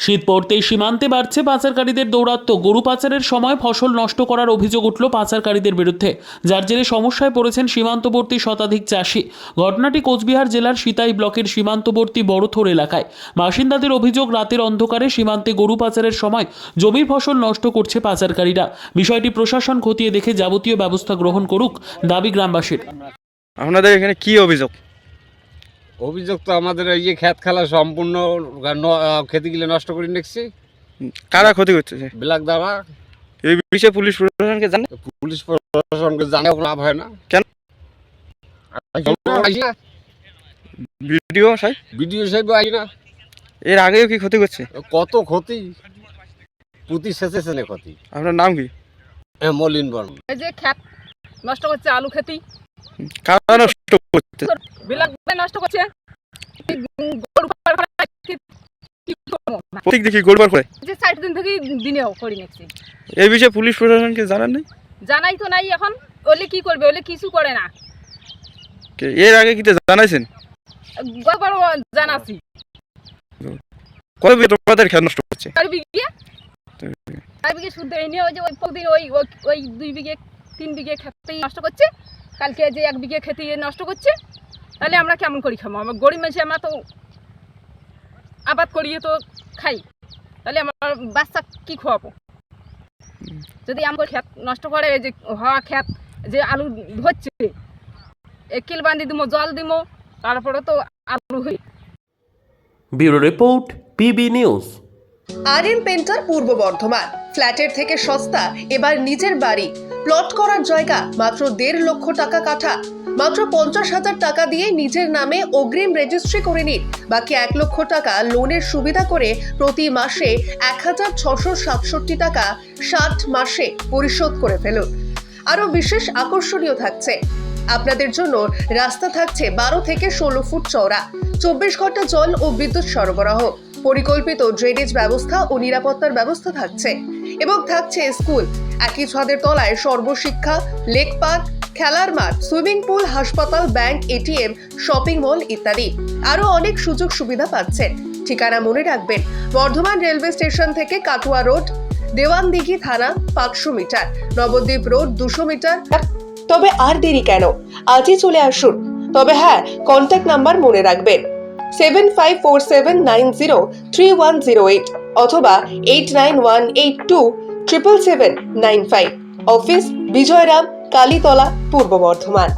শীত পড়তেই সীমান্তে বাড়ছে পাচারকারীদের দৌরাত্ম্য। গরু পাচারের সময় ফসল নষ্ট করার অভিযোগ উঠল পাচারকারীদের বিরুদ্ধে, যার জেরে সমস্যায় পড়েছেন সীমান্তবর্তী শতাধিক চাষি। ঘটনাটি কোচবিহার জেলার সিতাই ব্লকের সীমান্তবর্তী বড়থোর এলাকায়। বাসিন্দাদের অভিযোগ, রাতের অন্ধকারে সীমান্তে গরু পাচারের সময় জমির ফসল নষ্ট করছে পাচারকারীরা। বিষয়টি প্রশাসন খতিয়ে দেখে যাবতীয় ব্যবস্থা গ্রহণ করুক দাবি গ্রামবাসীর। আপনাদের এখানে কি অভিযোগ? অভিযোগ তো আমাদের এই যে ক্ষেত খেলা সম্পূর্ণ ক্ষতিগুলো নষ্ট করে নিচ্ছে। কারা ক্ষতি করছে? ব্ল্যাক দ্বারা এই বিষয়ে পুলিশ প্রশাসনকে জানে? পুলিশ প্রশাসনকে জানাও লাভ হয় না। কেন? ভিডিও সাহেব আই না। এর আগেও কি ক্ষতি করছে? কত ক্ষতি, প্রতি শেষে ক্ষতি। আপনার নাম কি? মলিন বর্মন। এই যে ক্ষেত নষ্ট করছে, আলু খেতি কারা নষ্ট করছে? বিলাক নষ্ট করছে। প্রতীক দেখি গোলবার করে যে 60 দিন থেকে দিনেও করি নিচ্ছি। এই বিষয়ে পুলিশ প্রশাসনকে জানান নাই? জানাই তো নাই। এখন ওলে কি করবে? ওলে কিছু করে না। এর আগে কি জানাইছেন? গতবার জানাছি। কত বিঘে তোমাদের ক্ষেত নষ্ট করছে? 4 বিঘে শুদ্ধ এনে ওই যে ওই প্রতিদিন ওই 2 বিঘে 3 বিঘে ক্ষেতেই নষ্ট করছে। কালকে যে 1 বিঘে ক্ষেতে নষ্ট করছে। তাহলে আমরা কেমন করি খাবো? আমরা গরিব মানুষ, আমরা তো আবাদ করিয়ে তো খাই। তাহলে আমার বাচ্চা কি খাওয়াবো? যদি আমার ক্ষেত নষ্ট করে, যে হওয়া ক্ষেত যে আলু হচ্ছে, একিল বান্ধি দিব, জল দিব, তারপরে তো আলু হই। Bureau report, PB news. RM painter পূর্ব বর্ধমান। ফ্ল্যাটের থেকে সস্তা এবার নিজের বাড়ি। প্লট করার জায়গা মাত্র 1.5 লক্ষ টাকা কাঠা। মাত্র 50,000 টাকা দিয়ে নিজের নামে অগ্রিম রেজিস্ট্রি করে নিন। বাকি 1 লক্ষ টাকা লোনের সুবিধা করে প্রতি মাসে 1,667 টাকা 60 মাসে পরিশোধ করে ফেলুন। আরও বিশেষ আকর্ষণীয় থাকছে, আপনাদের জন্য রাস্তা থাকছে 12 থেকে 16 ফুট চওড়া, 24 ঘন্টা জল ও বিদ্যুৎ সরবরাহ, পরিকল্পিত ড্রেনেজ ব্যবস্থা ও নিরাপত্তার ব্যবস্থা থাকছে এবং থাকছে স্কুল। একই ছাদের তলায় সর্বশিক্ষা, লেক পার্ক, খেলার মাঠ, সুইমিং পুল, হাসপাতাল, ব্যাংক, এটিএম, শপিং মল ইত্যাদি আরো অনেক সুযোগ সুবিধা পাচ্ছেন। ঠিকানা মনে রাখবেন, বর্ধমান রেলওয়ে স্টেশন থেকে কাটুয়া রোড, দেওয়ানদিঘি থানা 500 মিটার, নবদ্বীপ রোড 200 মিটার। তবে আর দেরি কেন, আজই চলে আসুন। তবে হ্যাঁ, কন্ট্যাক্ট নাম্বার মনে রাখবেন 7547903108 অথবা 8918277795। অফিস বিজয়রাম, কালীতলা, পূর্ব বর্ধমান।